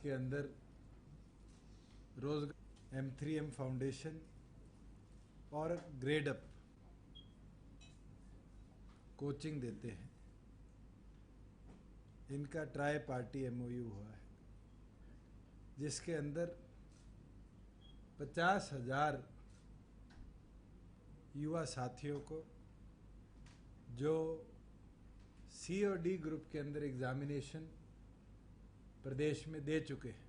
इसके अंदर रोजगार M3M फाउंडेशन और ग्रेड अप कोचिंग देते हैं। इनका ट्राई पार्टी MOU हुआ है, जिसके अंदर 50,000 युवा साथियों को जो C और D ग्रुप के अंदर एग्जामिनेशन प्रदेश में दे चुके हैं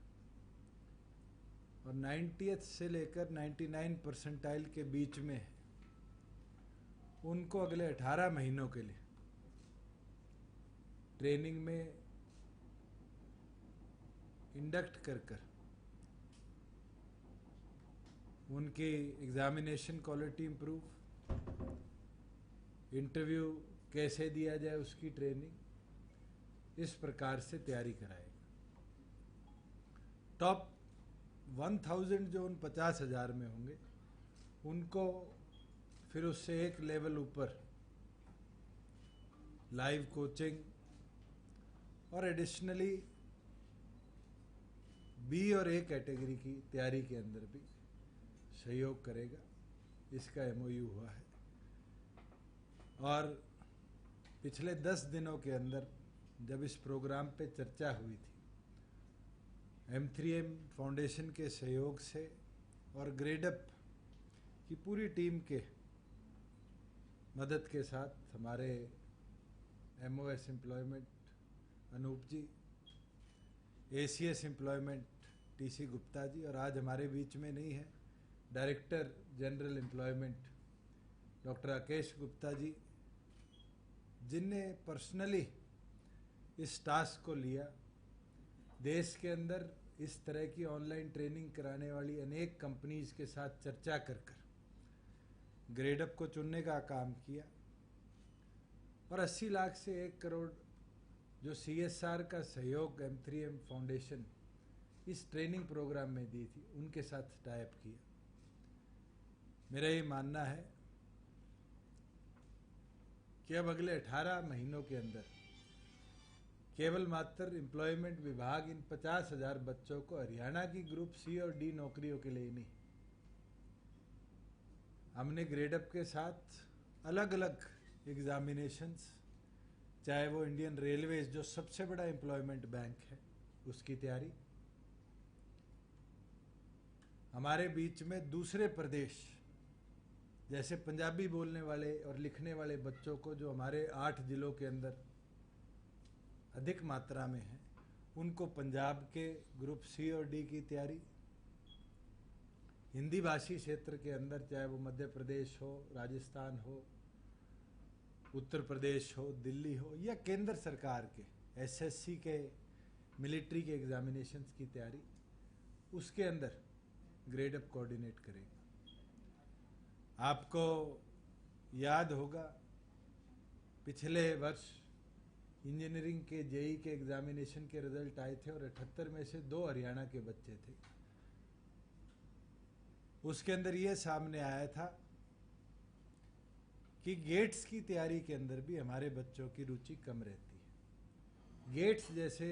और 90th से लेकर 99 परसेंटाइल के बीच में है, उनको अगले 18 महीनों के लिए ट्रेनिंग में इंडक्ट कर उनकी एग्जामिनेशन क्वालिटी इंप्रूव, इंटरव्यू कैसे दिया जाए उसकी ट्रेनिंग, इस प्रकार से तैयारी कराएगा। टॉप 1000 जो उन 50,000 में होंगे उनको फिर उससे एक लेवल ऊपर लाइव कोचिंग और एडिशनली B और A कैटेगरी की तैयारी के अंदर भी सहयोग करेगा। इसका MOU हुआ है और पिछले 10 दिनों के अंदर जब इस प्रोग्राम पे चर्चा हुई थी, M3M फाउंडेशन के सहयोग से और ग्रेडअप की पूरी टीम के मदद के साथ हमारे MOS employment Anup ji, ACS employment TC Gupta ji, और आज हमारे बीच में नहीं है director general employment doctor Rakesh Gupta ji, जिनने पर्सनली इस टास्क को लिया। देश के अंदर इस तरह की ऑनलाइन ट्रेनिंग कराने वाली अनेक कंपनीज के साथ चर्चा कर ग्रेडअप को चुनने का काम किया और 80 लाख से 1 करोड़ जो CSR का सहयोग M3M फाउंडेशन इस ट्रेनिंग प्रोग्राम में दी थी, उनके साथ टाइप किया। मेरा ये मानना है कि अब अगले 18 महीनों के अंदर केवल मात्र एम्प्लॉयमेंट विभाग इन 50,000 बच्चों को हरियाणा की ग्रुप C और D नौकरियों के लिए नहीं, हमने ग्रेडअप के साथ अलग अलग एग्जामिनेशंस, चाहे वो इंडियन रेलवेज जो सबसे बड़ा एम्प्लॉयमेंट बैंक है उसकी तैयारी, हमारे बीच में दूसरे प्रदेश जैसे पंजाबी बोलने वाले और लिखने वाले बच्चों को जो हमारे 8 जिलों के अंदर अधिक मात्रा में है, उनको पंजाब के ग्रुप C और D की तैयारी, हिंदी भाषी क्षेत्र के अंदर चाहे वो मध्य प्रदेश हो, राजस्थान हो, उत्तर प्रदेश हो, दिल्ली हो या केंद्र सरकार के SSC के मिलिट्री के एग्जामिनेशंस की तैयारी, उसके अंदर ग्रेडअप कोऑर्डिनेट करेगा। आपको याद होगा पिछले वर्ष इंजीनियरिंग के JEE के एग्जामिनेशन के रिजल्ट आए थे और 78 में से 2 हरियाणा के बच्चे थे। उसके अंदर ये सामने आया था कि गेट्स की तैयारी के अंदर भी हमारे बच्चों की रुचि कम रहती है। गेट्स जैसे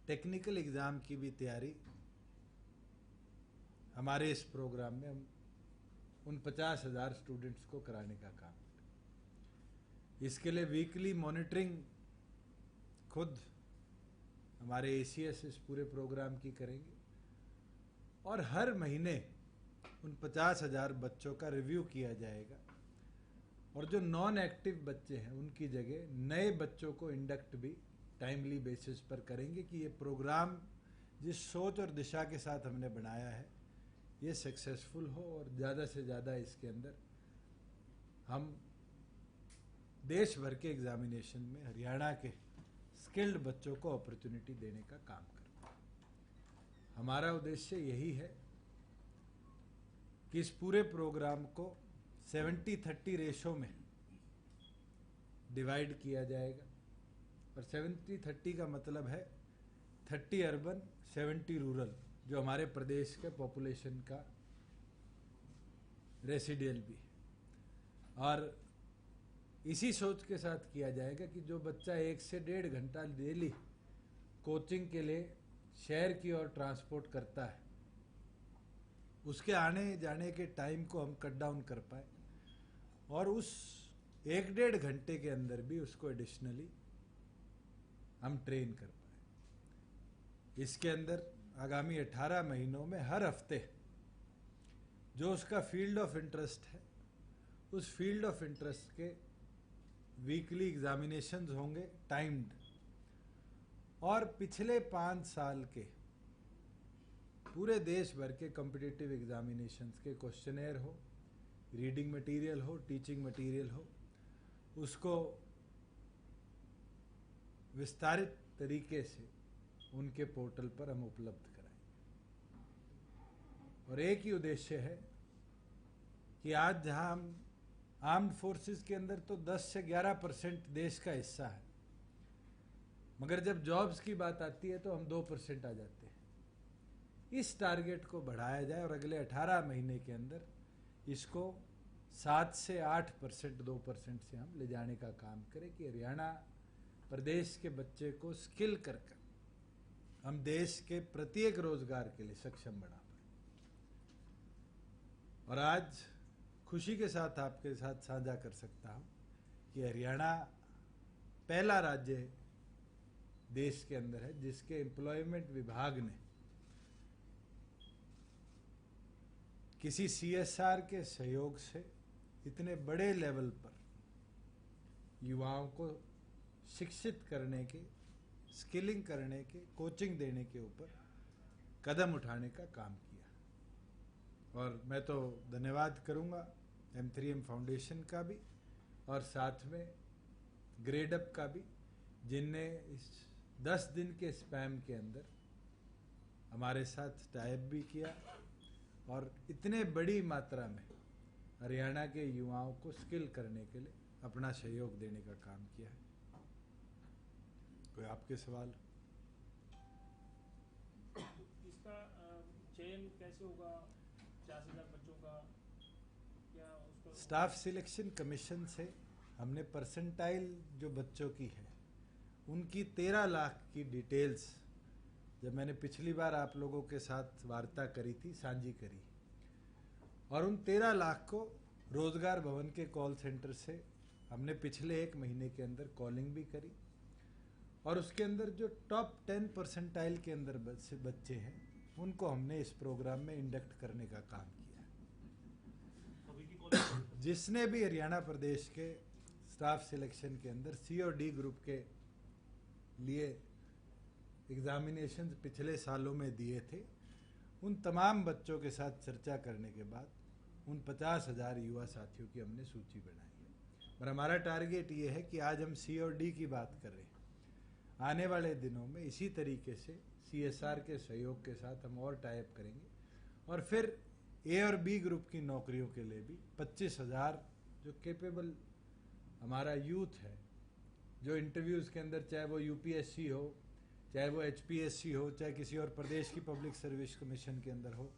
टेक्निकल एग्जाम की भी तैयारी हमारे इस प्रोग्राम में हम उन 50,000 स्टूडेंट्स को कराने का काम करें। इसके लिए वीकली मॉनिटरिंग खुद हमारे ACS इस पूरे प्रोग्राम की करेंगे और हर महीने उन 50,000 बच्चों का रिव्यू किया जाएगा और जो नॉन एक्टिव बच्चे हैं उनकी जगह नए बच्चों को इंडक्ट भी टाइमली बेसिस पर करेंगे कि ये प्रोग्राम जिस सोच और दिशा के साथ हमने बनाया है ये सक्सेसफुल हो और ज़्यादा से ज़्यादा इसके अंदर हम देश भर के एग्जामिनेशन में हरियाणा के स्किल्ड बच्चों को अपॉर्चुनिटी देने का काम करें। हमारा उद्देश्य यही है कि इस पूरे प्रोग्राम को 70-30 रेशो में डिवाइड किया जाएगा और 70-30 का मतलब है 30 अर्बन 70 रूरल, जो हमारे प्रदेश के पॉपुलेशन का रेसिडियल भी है। और इसी सोच के साथ किया जाएगा कि जो बच्चा 1 से 1.5 घंटा डेली कोचिंग के लिए शहर की ओर ट्रांसपोर्ट करता है, उसके आने जाने के टाइम को हम कट डाउन कर पाए और उस 1-1.5 घंटे के अंदर भी उसको एडिशनली हम ट्रेन कर पाए। इसके अंदर आगामी 18 महीनों में हर हफ्ते जो उसका फील्ड ऑफ इंटरेस्ट है, उस फील्ड ऑफ इंटरेस्ट के वीकली एग्जामिनेशंस होंगे टाइम्ड, और पिछले 5 साल के पूरे देश भर के कॉम्पिटिटिव एग्जामिनेशंस के क्वेश्चनेयर हो, रीडिंग मटेरियल हो, टीचिंग मटेरियल हो, उसको विस्तारित तरीके से उनके पोर्टल पर हम उपलब्ध कराएंगे। और एक ही उद्देश्य है कि आज जहां हम आर्म्ड फोर्सेस के अंदर तो 10 से 11% देश का हिस्सा है, मगर जब जॉब्स की बात आती है तो हम 2% आ जाते हैं। इस टारगेट को बढ़ाया जाए और अगले 18 महीने के अंदर इसको 7 से 8%, 2% से हम ले जाने का काम करें कि हरियाणा प्रदेश के बच्चे को स्किल कर हम देश के प्रत्येक रोजगार के लिए सक्षम बना पाए। और आज खुशी के साथ आपके साथ साझा कर सकता हूं कि हरियाणा पहला राज्य देश के अंदर है जिसके एम्प्लॉयमेंट विभाग ने किसी CSR के सहयोग से इतने बड़े लेवल पर युवाओं को शिक्षित करने के, स्किलिंग करने के, कोचिंग देने के ऊपर कदम उठाने का काम किया। और मैं तो धन्यवाद करूंगा M3M फाउंडेशन का भी और साथ में ग्रेड अप का भी, जिनने इस 10 दिन के स्पैम के अंदर हमारे साथ टाइप भी किया और इतने बड़ी मात्रा में हरियाणा के युवाओं को स्किल करने के लिए अपना सहयोग देने का काम किया है। कोई आपके सवाल? इसका चयन कैसे होगा? 50,000 बच्चों का क्या उसको? स्टाफ सिलेक्शन कमीशन से हमने परसेंटाइल जो बच्चों की है उनकी 13 लाख की डिटेल्स, जब मैंने पिछली बार आप लोगों के साथ वार्ता करी थी, साझी करी, और उन 13 लाख को रोजगार भवन के कॉल सेंटर से हमने पिछले 1 महीने के अंदर कॉलिंग भी करी और उसके अंदर जो टॉप 10 परसेंटाइल के अंदर बच्चे हैं उनको हमने इस प्रोग्राम में इंडक्ट करने का काम किया। जिसने भी हरियाणा प्रदेश के स्टाफ सिलेक्शन के अंदर C और D ग्रुप के लिए एग्जामिनेशंस पिछले सालों में दिए थे, उन तमाम बच्चों के साथ चर्चा करने के बाद उन 50,000 युवा साथियों की हमने सूची बनाई है। और हमारा टारगेट ये है कि आज हम C और D की बात कर रहे हैं, आने वाले दिनों में इसी तरीके से CSR के सहयोग के साथ हम और टाइप करेंगे और फिर A और B ग्रुप की नौकरियों के लिए भी 25,000 जो कैपेबल हमारा यूथ है, जो इंटरव्यूज़ के अंदर, चाहे वो UPSC हो, चाहे वो HPSC हो, चाहे किसी और प्रदेश की पब्लिक सर्विस कमीशन के अंदर हो,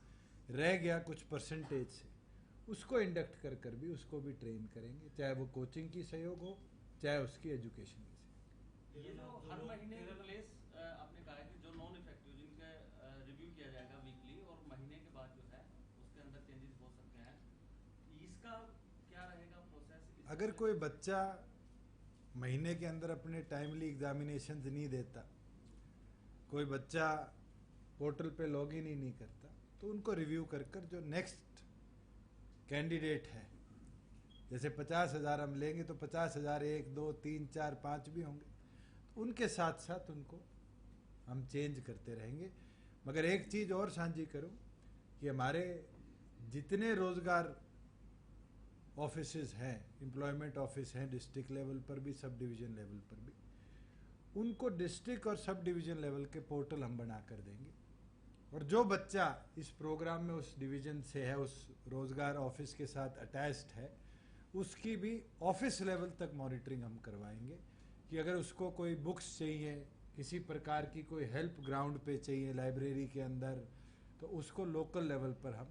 रह गया कुछ परसेंटेज से, उसको इंडक्ट कर भी उसको भी ट्रेन करेंगे, चाहे वो कोचिंग की सहयोग हो, चाहे उसकी एजुकेशन की। ये जो हर महीने प्लेस आपने कहा है कि जो नॉन इफेक्टिव जिनका रिव्यू किया जाएगा वीकली और महीने के बाद जो है उसके अंदर चेंजेस हो सकते हैं, इसका क्या रहेगा प्रोसेस? अगर कोई बच्चा महीने के अंदर अपने टाइमली एग्जामिनेशन नहीं देता, कोई बच्चा पोर्टल पे लॉगिन ही नहीं करता, तो उनको रिव्यू कर जो नेक्स्ट कैंडिडेट है, जैसे 50,000 हम लेंगे तो 50,000 1, 2, 3, 4, 5 भी होंगे, तो उनके साथ साथ उनको हम चेंज करते रहेंगे। मगर एक चीज़ और साझी करूं कि हमारे जितने रोजगार ऑफिसेज हैं, एम्प्लॉयमेंट ऑफिस हैं डिस्ट्रिक्ट लेवल पर भी, सब डिवीज़न लेवल पर भी, उनको डिस्ट्रिक्ट और सब डिवीज़न लेवल के पोर्टल हम बना कर देंगे। और जो बच्चा इस प्रोग्राम में उस डिवीज़न से है, उस रोज़गार ऑफिस के साथ अटैच्ड है, उसकी भी ऑफिस लेवल तक मॉनिटरिंग हम करवाएंगे कि अगर उसको कोई बुक्स चाहिए, किसी प्रकार की कोई हेल्प ग्राउंड पे चाहिए लाइब्रेरी के अंदर, तो उसको लोकल लेवल पर हम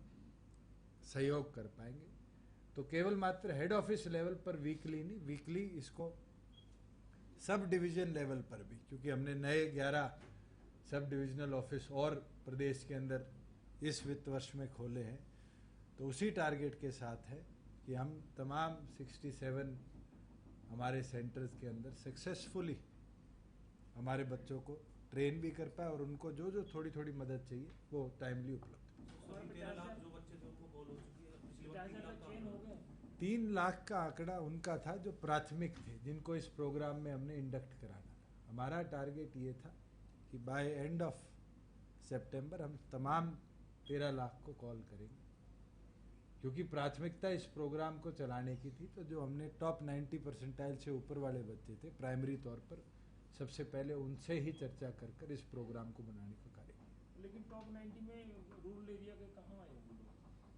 सहयोग कर पाएंगे। तो केवल मात्र हेड ऑफिस लेवल पर वीकली नहीं, वीकली इसको सब डिवीज़न लेवल पर भी, क्योंकि हमने नए 11 सब डिविजनल ऑफिस और प्रदेश के अंदर इस वित्त वर्ष में खोले हैं, तो उसी टारगेट के साथ है कि हम तमाम 67 हमारे सेंटर्स के अंदर सक्सेसफुली हमारे बच्चों को ट्रेन भी कर पाए और उनको जो जो थोड़ी थोड़ी मदद चाहिए वो टाइमली उपलब्ध हो। 13 लाख जो बच्चे थे उनको कॉल हो चुकी है, पिछली बार 3 लाख चेन हो गए। 3 लाख का आंकड़ा उनका था जो प्राथमिक थे, जिनको इस प्रोग्राम में हमने इंडक्ट कराना था। हमारा टारगेट ये था कि बाय एंड ऑफ सितंबर हम तमाम 13 लाख को कॉल करेंगे, क्योंकि प्राथमिकता इस प्रोग्राम को चलाने की थी। तो जो हमने टॉप 90 परसेंटाइल से ऊपर वाले बच्चे थे, प्राइमरी तौर पर सबसे पहले उनसे ही चर्चा कर कर इस प्रोग्राम को बनाने का कार्य किया। लेकिन टॉप 90 में रूरल एरिया के कहाँ आए वो लोग?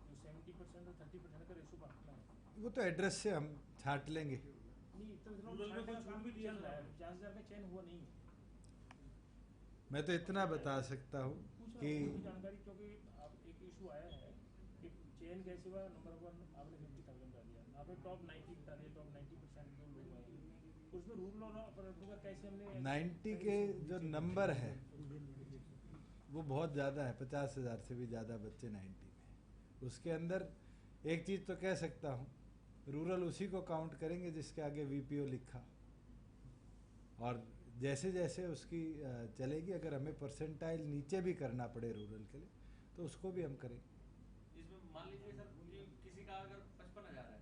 जो 70% और 30% का रेशो बांटना है, वो तो एड्रेस से हम छांट लेंगे। नहीं तो रूरल में कोई छूट भी दिया चल रहा है, 50,000 का चयन हुआ नहीं है। मैं तो इतना बता सकता हूँ कि जानकारी, क्योंकि आप एक इशू आया है कि चयन कैसे हुआ, नंबर 1 आपने 50,000 का दिया, आपने टॉप 90 बता दिया, टॉप 90% जो लोग हैं उसमें रूरल और अपराधों का कैसे हमने 90 के जो नंबर है वो बहुत ज़्यादा है, 50,000 से भी ज़्यादा बच्चे 90 में। उसके अंदर एक चीज़ तो कह सकता हूँ, रूरल उसी को काउंट करेंगे जिसके आगे वीपीओ लिखा, और जैसे जैसे उसकी चलेगी, अगर हमें परसेंटाइल नीचे भी करना पड़े रूरल के लिए तो उसको भी हम करेंगे। इसमें मान लीजिए सर कि किसी का अगर 55,000 है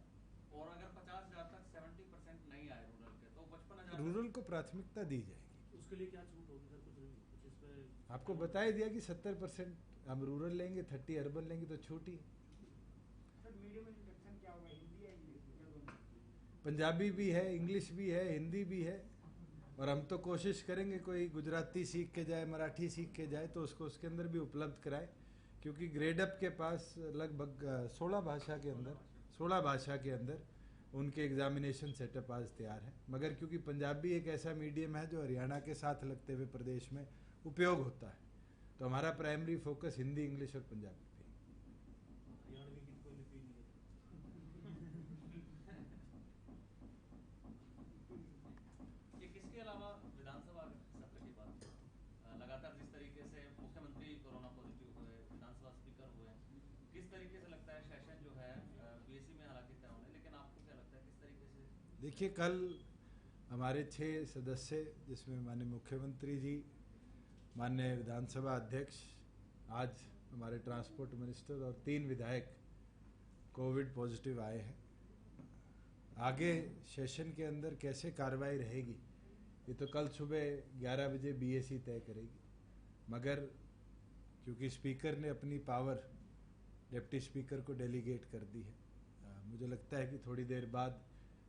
और अगर 50,000 तक 70% नहीं आए रूरल के, तो 55,000 रूरल को प्राथमिकता दी जाएगी। उसके लिए क्या छूट होगी सर? कुछ इस पे आपको बता ही दिया कि 70% हम रूरल लेंगे, 30 अर्बन लेंगे, तो छूट ही। मीडियम इंस्ट्रक्शन क्या होगा, हिंदी या इंग्लिश? पंजाबी भी है, इंग्लिश भी है, हिंदी भी है, और हम तो कोशिश करेंगे कोई गुजराती सीख के जाए, मराठी सीख के जाए तो उसको उसके अंदर भी उपलब्ध कराए, क्योंकि ग्रेड अप के पास लगभग 16 भाषा के अंदर उनके एग्जामिनेशन सेटअप आज तैयार है। मगर क्योंकि पंजाबी एक ऐसा मीडियम है जो हरियाणा के साथ लगते हुए प्रदेश में उपयोग होता है, तो हमारा प्राइमरी फोकस हिंदी, इंग्लिश और पंजाबी पे है। हरियाणवी की कोई लिपि नहीं है। एक इसके अलावा विधानसभा सत्र की बात लगातार जिस तरीके से मुख्यमंत्री कोरोना पॉजिटिव हुए, विधानसभा स्पीकर हुए, किस तरीके से लगता है सेशन जो है बीएससी में हालांकि तय होने, लेकिन आपको क्या लगता है किस तरीके से? देखिए, कल हमारे 6 सदस्य, जिसमें माननीय मुख्यमंत्री जी, माननीय विधानसभा अध्यक्ष, आज हमारे ट्रांसपोर्ट मिनिस्टर और 3 विधायक कोविड पॉजिटिव आए हैं। आगे सेशन के अंदर कैसे कार्रवाई रहेगी ये तो कल सुबह 11 बजे बीएससी तय करेगी, मगर क्योंकि स्पीकर ने अपनी पावर डिप्टी स्पीकर को डेलीगेट कर दी है, मुझे लगता है कि थोड़ी देर बाद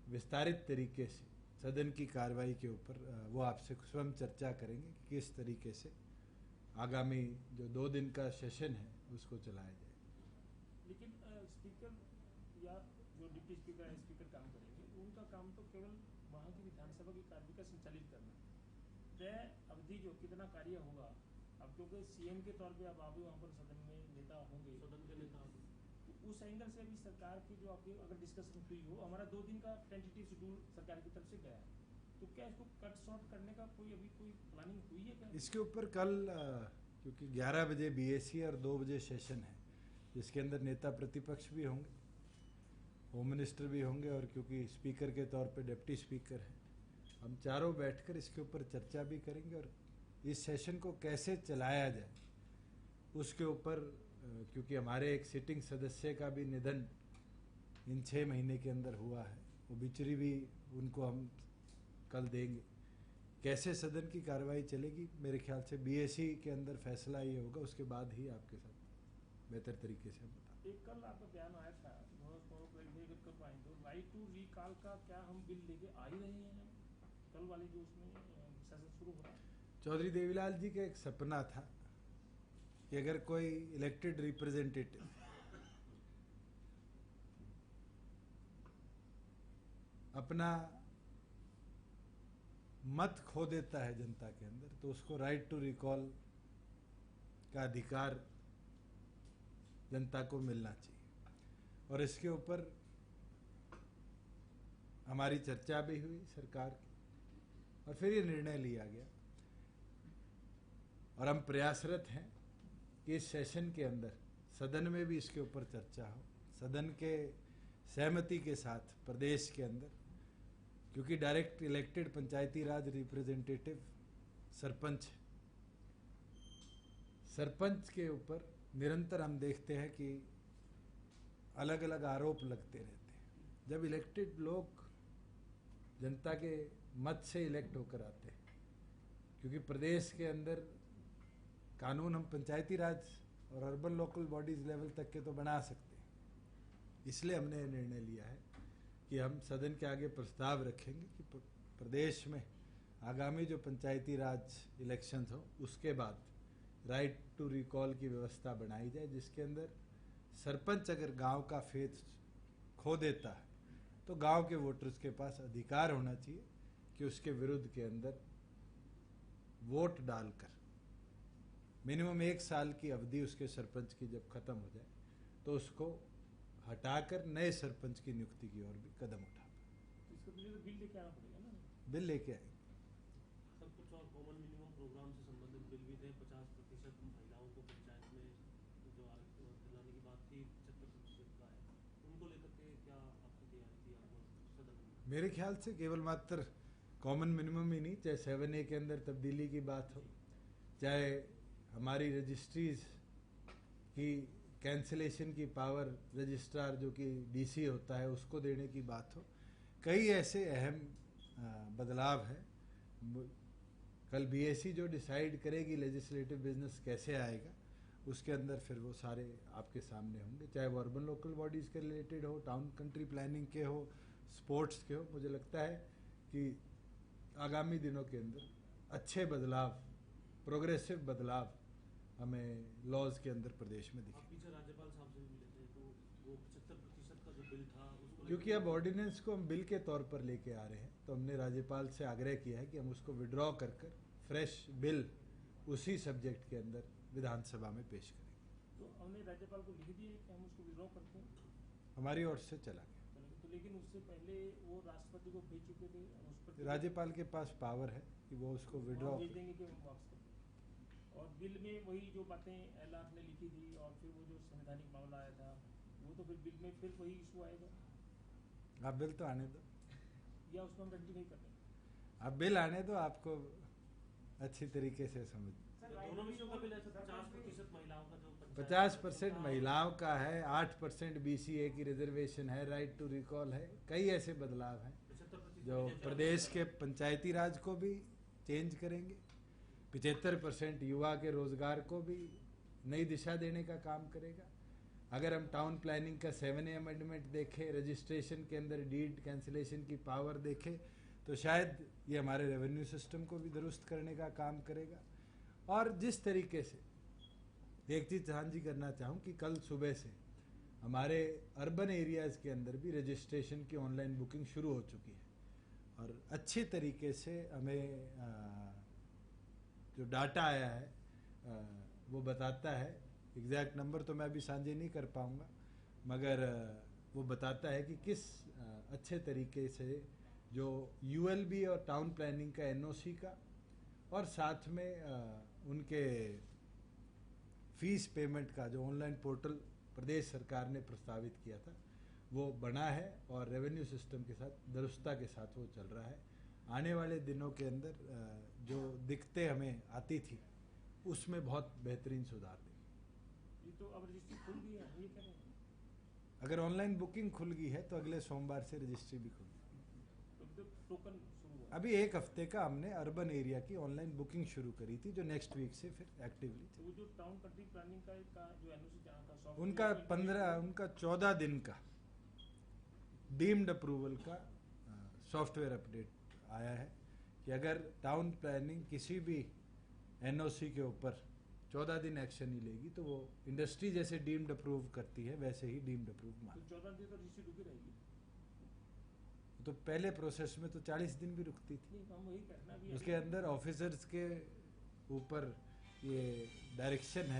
विस्तारित तरीके से सदन की कार्रवाई के ऊपर वो आपसे स्वयं चर्चा करेंगे कि किस तरीके से आगामी जो 2 दिन का सेशन है उसको चलाया जाए। लेकिन स्पीकर या जो डिप्टी स्पीकर है, स्पीकर काम करेंगे, उनका काम तो केवल वहाँ की विधानसभा की कार्य का संचालित करना। तय अवधि जो कितना कार्य होगा, अब क्योंकि सीएम के तौर पे अब आप भी वहाँ पर सदन में नेता होंगे, सदन के नेता तो उस एंगल से भी सरकार की जो आपकी अगर डिस्कशन हुई हो, हमारा 2 दिन का टेंटेटिव शेड्यूल सरकार की तरफ से गया है, तो क्या इसको कट शॉर्ट करने का कोई अभी कोई प्लानिंग हुई है क्या? इसके ऊपर कल क्योंकि 11 बजे बीएससी और 2 बजे सेशन है, जिसके अंदर नेता प्रतिपक्ष भी होंगे, होम मिनिस्टर भी होंगे, और क्योंकि स्पीकर के तौर पे डिप्टी स्पीकर है, हम चारों बैठकर इसके ऊपर चर्चा भी करेंगे और इस सेशन को कैसे चलाया जाए उसके ऊपर, क्योंकि हमारे एक सिटिंग सदस्य का भी निधन इन 6 महीने के अंदर हुआ है, ओबिचुरी भी उनको हम कल देंगे। कैसे सदन की कार्रवाई चलेगी, मेरे ख्याल से बीएससी के अंदर फैसला ये होगा, उसके बाद ही आपके साथ बेहतर तरीके से हम बता। एक कल आपका बयान आया था, कर पाए तो राइट टू रिकॉल का क्या हम बिल लेके आ ही रहे हैं कल वाली जो उसमें सेशन शुरू हो रहा है? चौधरी देवीलाल जी का एक सपना था कि अगर कोई इलेक्टेड रिप्रेजेंटेटिव अपना मत खो देता है जनता के अंदर, तो उसको राइट टू रिकॉल का अधिकार जनता को मिलना चाहिए। और इसके ऊपर हमारी चर्चा भी हुई सरकार की, और फिर ये निर्णय लिया गया। और हम प्रयासरत हैं कि इस सेशन के अंदर सदन में भी इसके ऊपर चर्चा हो, सदन के सहमति के साथ प्रदेश के अंदर, क्योंकि डायरेक्ट इलेक्टेड पंचायती राज रिप्रेजेंटेटिव सरपंच है। सरपंच के ऊपर निरंतर हम देखते हैं कि अलग अलग आरोप लगते रहते हैं। जब इलेक्टेड लोग जनता के मत से इलेक्ट होकर आते हैं, क्योंकि प्रदेश के अंदर कानून हम पंचायती राज और अर्बन लोकल बॉडीज लेवल तक के तो बना सकते हैं, इसलिए हमने निर्णय लिया है कि हम सदन के आगे प्रस्ताव रखेंगे कि प्रदेश में आगामी जो पंचायती राज इलेक्शंस हो उसके बाद राइट टू रिकॉल की व्यवस्था बनाई जाए, जिसके अंदर सरपंच अगर गांव का फेथ खो देता है तो गांव के वोटर्स के पास अधिकार होना चाहिए कि उसके विरुद्ध के अंदर वोट डालकर मिनिमम 1 साल की अवधि उसके सरपंच की जब खत्म हो जाए तो उसको हटाकर नए सरपंच की नियुक्ति की ओर भी कदम उठा पाए। इसके लिए तो बिल लेके आना पड़ेगा ना। बिल लेके आएंगे। सब कुछ और कॉमन मिनिमम प्रोग्राम से संबंधित बिल भी थे। 50% महिलाओं को पंचायत में जो दिलाने की बात थी, 75% का है, उनको लेकर के क्या आपकी तैयारी थी आपको सदन में? मेरे ख्याल से केवल मात्र कॉमन मिनिमम ही नहीं, चाहे 7A के अंदर तब्दीली की बात हो, चाहे हमारी रजिस्ट्रीज की कैंसिलेशन की पावर रजिस्ट्रार जो कि डीसी होता है उसको देने की बात हो, कई ऐसे अहम बदलाव है। कल बीएसी जो डिसाइड करेगी लेजिस्लेटिव बिजनेस कैसे आएगा, उसके अंदर फिर वो सारे आपके सामने होंगे, चाहे वो अर्बन लोकल बॉडीज़ के रिलेटेड हो, टाउन कंट्री प्लानिंग के हो, स्पोर्ट्स के हो। मुझे लगता है कि आगामी दिनों के अंदर अच्छे बदलाव, प्रोग्रेसिव बदलाव हमें लॉज के अंदर प्रदेश में आप दिखेंगे। पीछे राज्यपाल साहब से भी मिले थे, तो वो 75% का जो बिल था उसको क्योंकि अब ऑर्डिनेंस को हम बिल के तौर पर लेके आ रहे हैं, तो हमने राज्यपाल से आग्रह किया है कि हम उसको विड्रॉ कर फ्रेश बिल उसी सब्जेक्ट के अंदर विधानसभा में पेश करेंगे। तो हमने राज्यपाल को लिख दिया कि हम उसको विड्रॉ करते हैं, हमारी ओर से चला गया। तो लेकिन उससे पहले वो राष्ट्रपति को भेज चुके थे और उस पर राज्यपाल के पास पावर है कि वो उसको विड्रॉ भेज देंगे कि हम वापस कर दें। और बिल में वही जो बातें एलआर ने लिखी थी और फिर वो जो संवैधानिक मामला आया था वो तो फिर बिल में फिर वही इशू आएगा, आप बिल तो आने दो, या उसको हम रेक्टिफाई कर दें। आप बिल आने दो, आपको अच्छी तरीके से समझ। दोनों विषयों का बिल है सर। 50% महिलाओं का जो 50% महिलाओं का है, 8% BCA की रिजर्वेशन है, राइट टू रिकॉल है, कई ऐसे बदलाव हैं 75% जो प्रदेश के पंचायती राज को भी चेंज करेंगे। 75% युवा के रोजगार को भी नई दिशा देने का काम करेगा। अगर हम टाउन प्लानिंग का 7A अमेंडमेंट देखें, रजिस्ट्रेशन के अंदर डीड कैंसिलेशन की पावर देखें, तो शायद ये हमारे रेवेन्यू सिस्टम को भी दुरुस्त करने का काम करेगा। और जिस तरीके से एक चीज़ ध्यान जी करना चाहूँ कि कल सुबह से हमारे अर्बन एरियाज़ के अंदर भी रजिस्ट्रेशन की ऑनलाइन बुकिंग शुरू हो चुकी है, और अच्छी तरीके से हमें जो डाटा आया है वो बताता है, एग्जैक्ट नंबर तो मैं अभी साझा नहीं कर पाऊँगा, मगर वो बताता है कि किस अच्छे तरीके से जो ULB और टाउन प्लानिंग का NOC का और साथ में उनके फीस पेमेंट का जो ऑनलाइन पोर्टल प्रदेश सरकार ने प्रस्तावित किया था वो बना है, और रेवेन्यू सिस्टम के साथ दुरुस्ता के साथ वो चल रहा है। आने वाले दिनों के अंदर जो दिक्कतें हमें आती थी उसमें बहुत बेहतरीन सुधार देंगे। ये तो अब रजिस्ट्री खुल गई है, ये कह रहे हैं। अगर ऑनलाइन बुकिंग खुल गई है तो अगले सोमवार से रजिस्ट्री भी खुल गई। तो टोकन शुरू हुआ। अभी 1 हफ्ते का हमने अर्बन एरिया की ऑनलाइन बुकिंग शुरू करी थी, जो नेक्स्ट वीक से फिर एक्टिवली तो वो जो टाउन कंट्री प्लानिंग का जो NOC जहाँ का सॉफ्टवेयर उनका 14 दिन का डीम्ड अप्रूवल का सॉफ्टवेयर अपडेट आया है कि अगर टाउन प्लानिंग किसी भी NOC के ऊपर 14 दिन एक्शन नहीं लेगी तो वो इंडस्ट्री जैसे डीम्ड अप्रूव करती है वैसे ही डीम्ड अप्रूव मान। तो 14 दिन तो रजिस्ट्री रुकी रहेगी। तो पहले प्रोसेस में तो 40 दिन भी रुकती थी। नहीं, हम वही कहना उसके अंदर ऑफिसर्स के ऊपर ये डायरेक्शन है